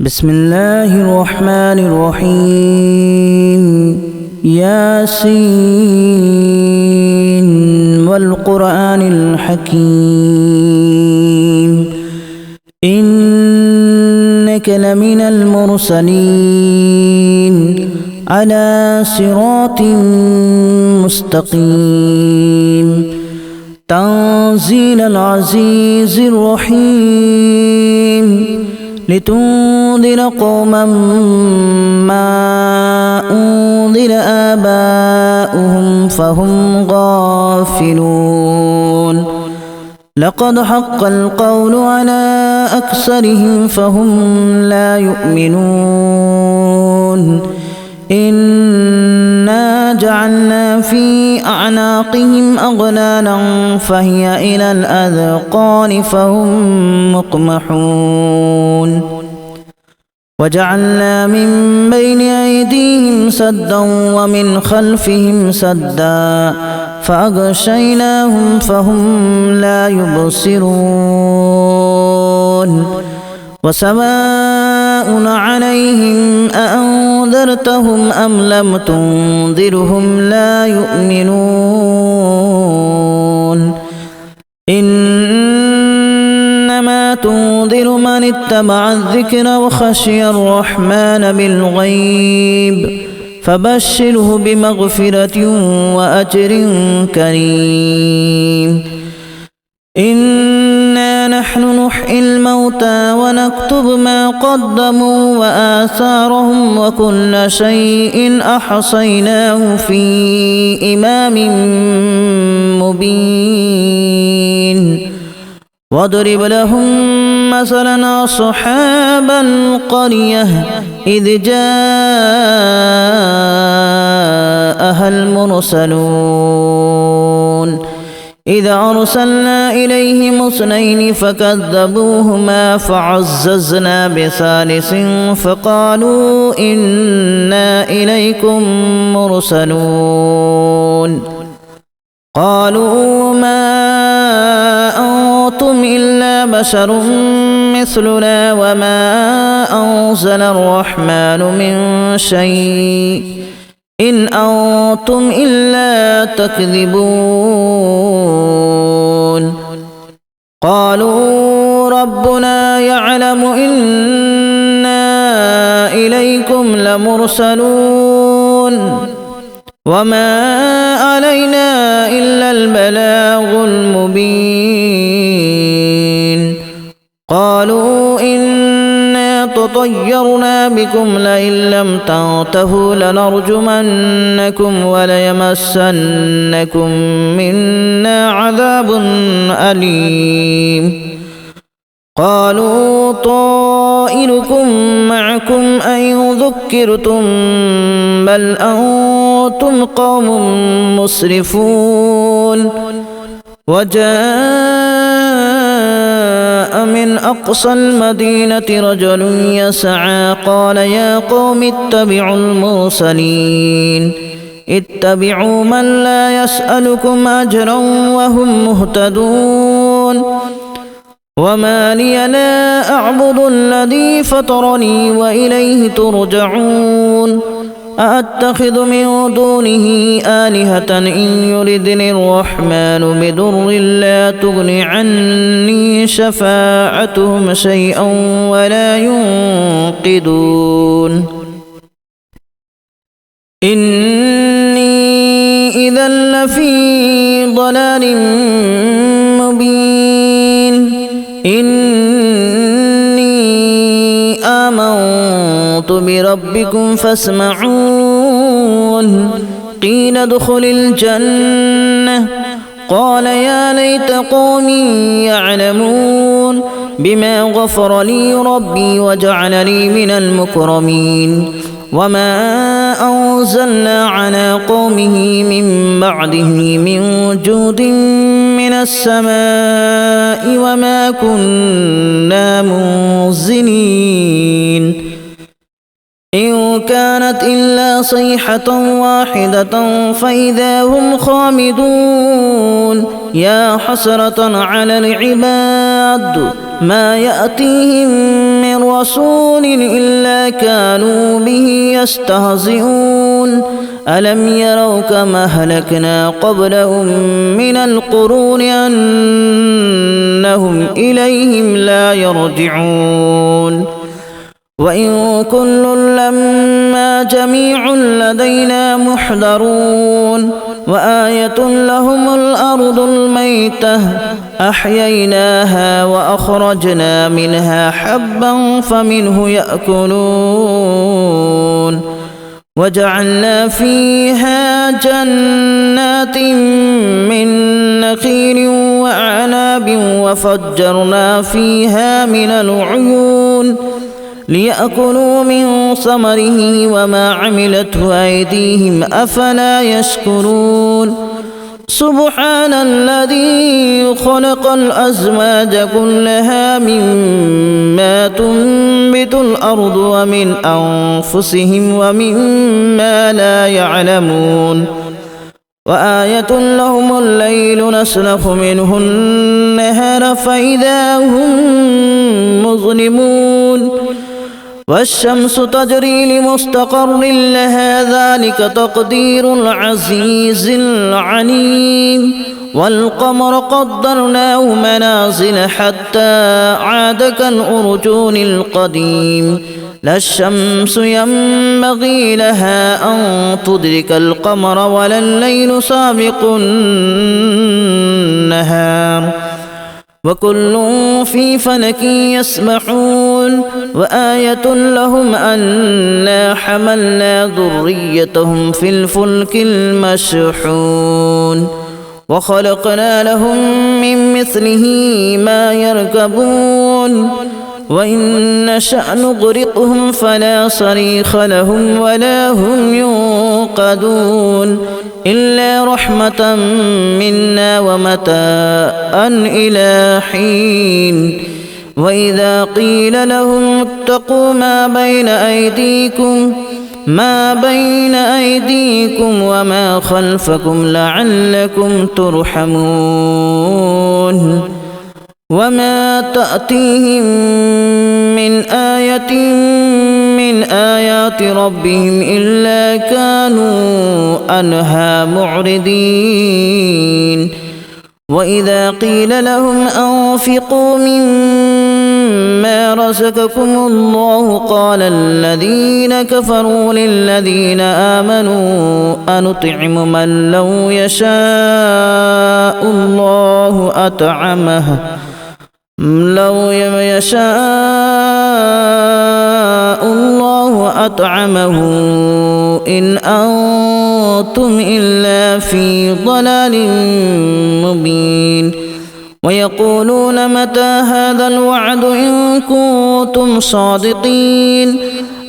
بسم الله الرحمن الرحيم ياسين والقرآن الحكيم إنك لمن المرسلين على صراط مستقيم تنزيل العزيز الرحيم لتنذر قوما ما أنذر آباؤهم فهم غافلون لقد حق القول على أكثرهم فهم لا يؤمنون إنا جعلنا في أعناقهم أغلالا فهي إلى الأذقان فهم مقمحون وجعلنا من بين أيديهم سدا ومن خلفهم سدا فأغشيناهم فهم لا يبصرون وسواء عليهم أأنذرتهم أم لم تنذرهم لا يؤمنون إنما تنذر من اتبع الذكر وخشي الرحمن بالغيب فبشره بمغفرة وأجر كريم إنا نحن نحيي الموتى ونكتب ما قدموا وآثارهم وكل شيء أحصيناه في إمام مبين واضرب لهم مثلا أصحاب القرية إذ جاءها المرسلون إذا أرسلنا إليهم اثنين فكذبوهما فعززنا بثالث فقالوا إنا إليكم مرسلون قالوا ما أنتم إلا بشر مثلنا وما أنزل الرحمن من شيء إن أنتم إلا تكذبون قالوا ربنا يعلم إنا إليكم لمرسلون وما علينا إلا البلاغ المبين قالوا إنا تطيرنا بكم لئن لم تنتهوا لنرجمنكم وليمسنكم منا عذاب أليم قالوا طائركم معكم أن ذكرتم بل أنتم قوم مسرفون وجاء من أقصى المدينة رجل يسعى قال يا قوم اتبعوا المرسلين اتبعوا من لا يسألكم أجرا وهم مهتدون وما لي لا أعبد الذي فطرني وإليه ترجعون أأتخذ من دونه آلهة إن يردني الرحمن بضر لا تغن عني شفاعتهم شيئا ولا ينقذون إني إذا لفي ضلال مبين إني آمنت بربكم فاسمعون قيل ادخل الجنة قال يا ليت قومي يعلمون بما غفر لي ربي وجعلني من المكرمين وما أنزلنا على قومه من بعده من جود من السماء وما كنا منزلين إن كانت إلا صيحة واحدة فإذا هم خامدون يا حسرة على العباد ما يأتيهم من رسول إلا كانوا به يستهزئون ألم يروا كما أهلكنا قبلهم من القرون أنهم إليهم لا يرجعون وإن كل لما جميع لدينا محضرون وآية لهم الأرض الميتة أحييناها وأخرجنا منها حبا فمنه يأكلون وجعلنا فيها جنات من نخيل وأعناب وفجرنا فيها من العيون ليأكلوا من ثمره وما عملته أيديهم أفلا يشكرون سبحان الذي خلق الأزواج كلها مما تنبت الأرض ومن أنفسهم ومما لا يعلمون وآية لهم الليل نسلخ منه النهار فإذا هم مظلمون والشمس تجري لمستقر لها ذلك تقدير العزيز العليم والقمر قدرناه منازل حتى عاد كالأرجون القديم لا الشمس ينبغي لها أن تدرك القمر ولا الليل سابق النهار وكل في فلك يسبحون وآية لهم أنا حملنا ذريتهم في الفلك المشحون وخلقنا لهم من مثله ما يركبون وإن نشأ نغرقهم فلا صريخ لهم ولا هم ينقذون إلا رحمة منا ومتاعا إلى حين وإذا قيل لهم اتقوا ما بين أيديكم وما خلفكم لعلكم ترحمون وما تأتيهم من آية من آيات ربهم إلا كانوا عنها معرضين وإذا قيل لهم أنفقوا مما رزقكم الله قال الذين كفروا للذين آمنوا أنطعم من لو يشاء الله أطعمه إن أنتم إلا في ضلال مبين ويقولون متى هذا الوعد إن كنتم صادقين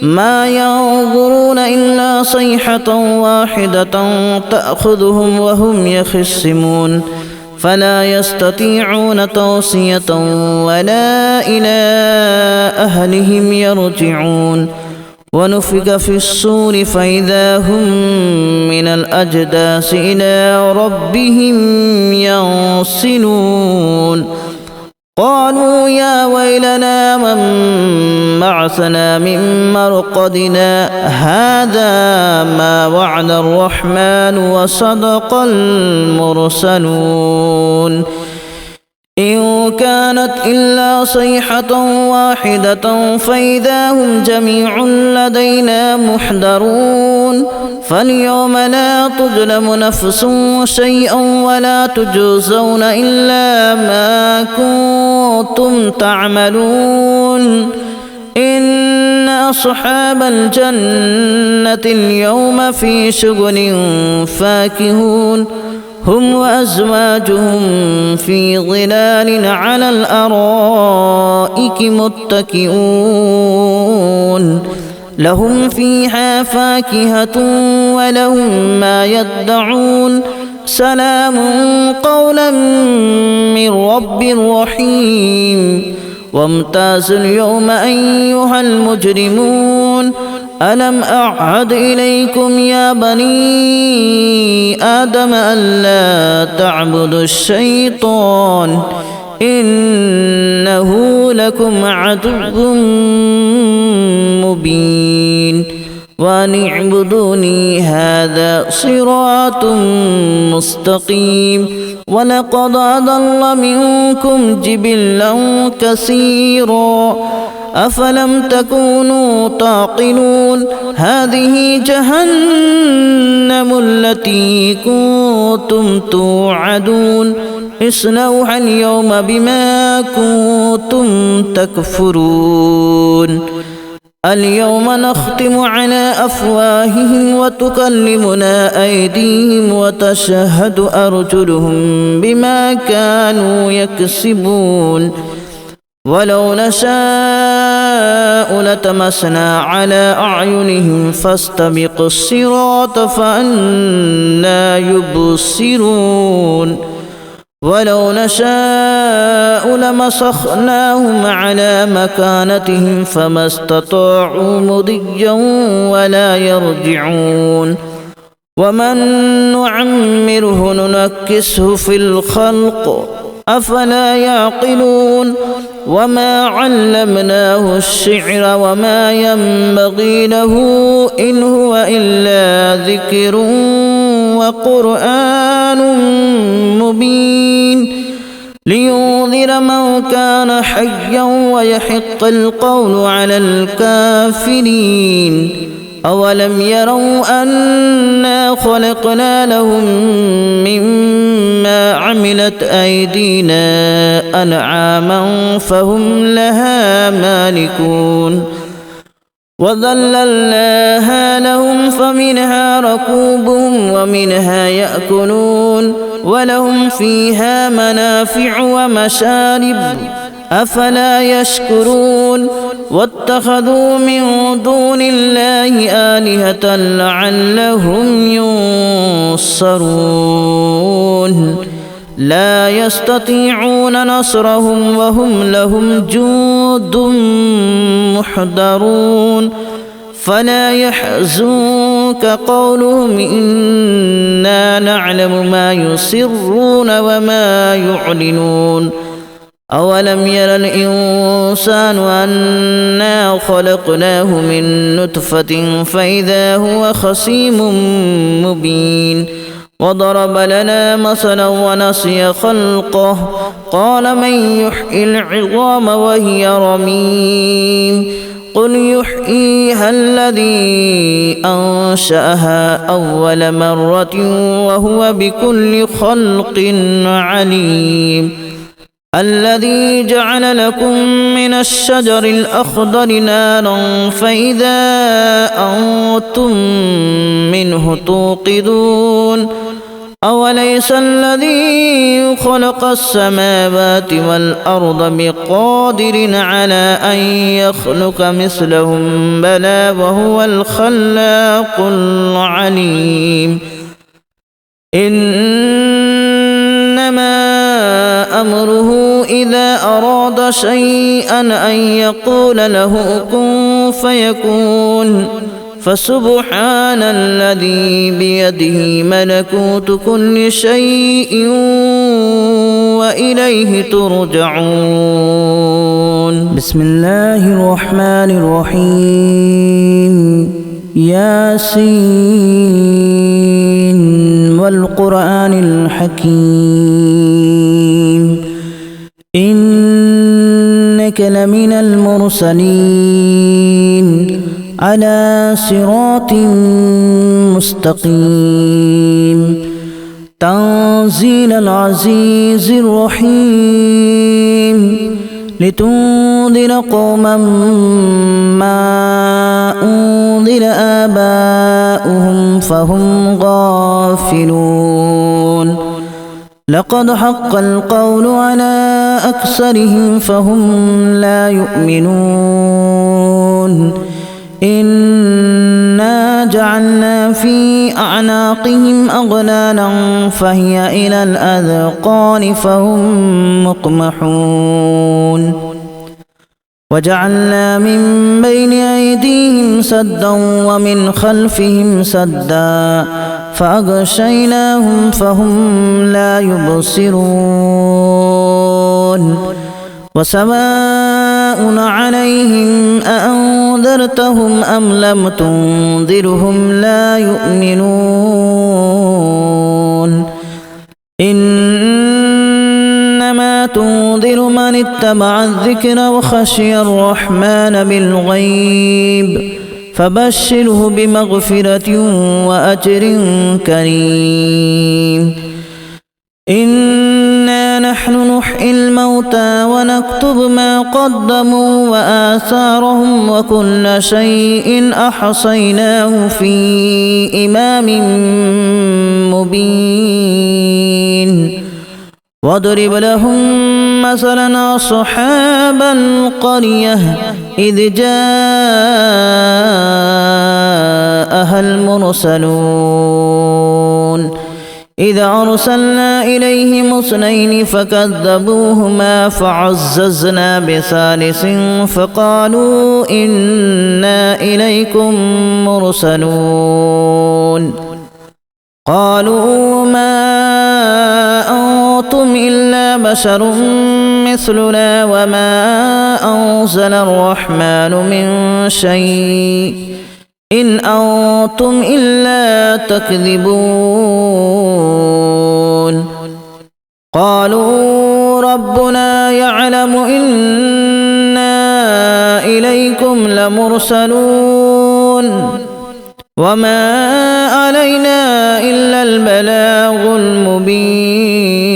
ما ينظرون إلا صيحة واحدة تأخذهم وهم يخصمون فلا يستطيعون توصية ولا إلى أهلهم يرجعون ونفخ في الصور فإذا هم من الأجداث إلى ربهم ينسلون قالوا يا ويلنا من بعثنا من مرقدنا هذا ما وعد الرحمن وصدق المرسلون إن كانت إلا صيحة واحدة فإذا هم جميع لدينا محضرون فاليوم لا تظلم نفس شيئا ولا تجزون إلا ما كنتم تعملون إن أصحاب الجنة اليوم في شغل فاكهون هم وأزواجهم في ظلال على الأرائك متكئون لهم فيها فاكهة ولهم ما يدعون سلام قولا من رب رحيم وامتازوا اليوم أيها المجرمون ألم أعهد إليكم يا بني آدم ألا تعبدوا الشيطان إنه لكم عدو مبين وأن اعبدوني هذا صراط مستقيم ولقد أضل منكم جبلا كثيرا أفلم تكونوا تعقلون هذه جهنم التي كنتم توعدون اصلوها اليوم بما كنتم تكفرون اليوم نختم على أفواههم وتكلمنا أيديهم وتشهد أرجلهم بما كانوا يكسبون ولو نشاء لتمسنا على أعينهم فاستبقوا الصراط فأنى يبصرون ولو نشاء لمسخناهم على مكانتهم فما استطاعوا مضيا ولا يرجعون ومن نعمره ننكسه في الخلق أفلا يعقلون وما علمناه الشعر وما ينبغي له إن هو إلا ذكر وقرآن مبين لينذر من كان حيا ويحق القول على الكافرين أولم يروا أنا خلقنا لهم مما عملت أيدينا أنعاما فهم لها مالكون وذللناها لهم فمنها ركوبهم ومنها يأكلون ولهم فيها منافع ومشارب أفلا يشكرون واتخذوا من دون الله آلهة لعلهم ينصرون لا يستطيعون نصرهم وهم لهم جند محضرون فلا يحزنك قولهم إنا نعلم ما يسرون وما يعلنون أولم ير الإنسان أنا خلقناه من نطفة فإذا هو خصيم مبين وضرب لنا مثلا ونسي خلقه قال من يحيي العظام وهي رميم قل يحييها الذي أنشأها أول مرة وهو بكل خلق عليم الذي جعل لكم من الشجر الأخضر نارا فإذا أنتم منه توقدون أوليس الذي خلق السماوات والأرض بقادر على أن يخلق مثلهم بلى وهو الخلاق العليم إنما أمره إذا أراد شيئا أن يقول له كن فيكون فسبحان الذي بيده ملكوت كل شيء وإليه ترجعون بسم الله الرحمن الرحيم ياسين والقرآن الحكيم إنك لمن المرسلين على صراط مستقيم تنزيل العزيز الرحيم لتنذر قوما ما أنذر آباؤهم فهم غافلون لقد حق القول على أكثرهم فهم لا يؤمنون إنا جعلنا في أعناقهم أغلالا فهي إلى الأذقان فهم مقمحون وجعلنا من بين أيديهم سدا ومن خلفهم سدا فأغشيناهم فهم لا يبصرون وسواء عليهم أأنذرتهم أم لم تنذرهم لا يؤمنون إنما تنذر من اتبع الذكر وخشي الرحمن بالغيب فبشره بمغفرة وأجر كريم إنا نحن نحيي الموتى ونكتب ما قدموا وآثارهم وكل شيء أحصيناه في إمام مبين واضرب لهم مثلا أصحاب القرية إذ جاءها المرسلون إذ أرسلنا إليهم اثنين فكذبوهما فعززنا بثالث فقالوا إنا إليكم مرسلون قالوا ما أنتم إلا بشر مثلنا وما أنزل الرحمن من شيء إن أنتم إلا تكذبون قالوا ربنا يعلم إنا إليكم لمرسلون وما علينا إلا البلاغ المبين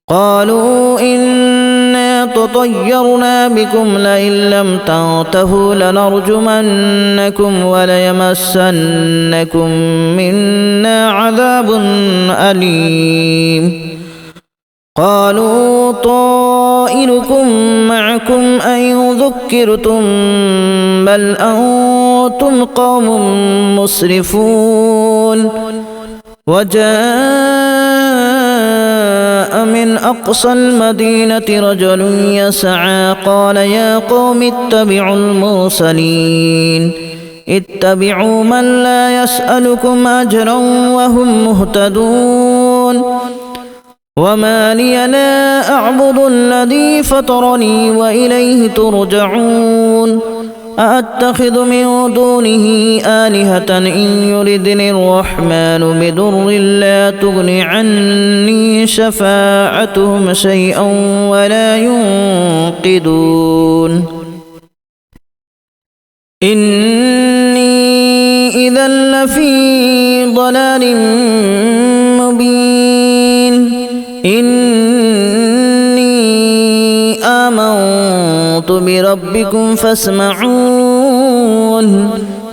قالوا إنا تطيرنا بكم لئن لم تنتهوا لنرجمنكم وليمسنكم منا عذاب أليم قالوا طائركم معكم أن ذكرتم بل أنتم قوم مسرفون وجاء من أقصى المدينة رجل يسعى قال يا قوم اتبعوا المرسلين اتبعوا من لا يسألكم أجرا وهم مهتدون وما لي لا أعبد الذي فطرني وإليه ترجعون أأتخذ من دونه آلهة إن يردني الرحمن بضر لا تغن عني شفاعتهم شيئا ولا ينقذون إني إذا لفي ضلال مبين إني آمنت بربكم فاسمعون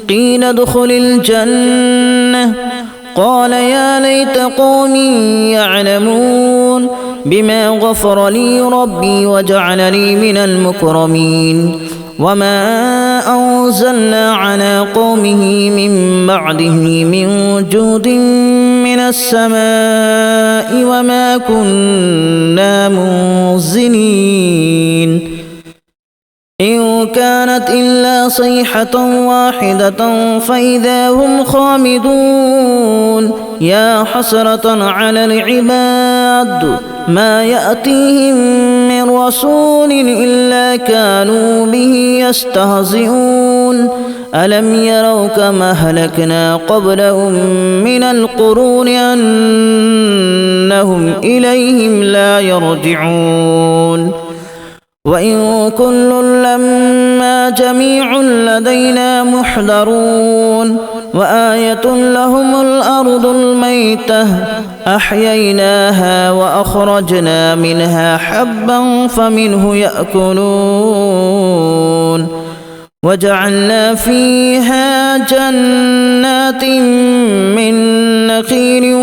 قيل ادخل الجنة قال يا ليت قومي يعلمون بما غفر لي ربي وجعلني من المكرمين وما أنزلنا على قومه من بعده من جود من السماء وما كنا منزلين إن كانت إلا صيحة واحدة فإذا هم خامدون يا حسرة على العباد ما يأتيهم من رسول إلا كانوا به يستهزئون ألم يروا كما أهلكنا قبلهم من القرون أنهم إليهم لا يرجعون وإن كل لما جميع لدينا محضرون وآية لهم الأرض الميتة أحييناها وأخرجنا منها حبا فمنه يأكلون وجعلنا فيها جنات من نخيل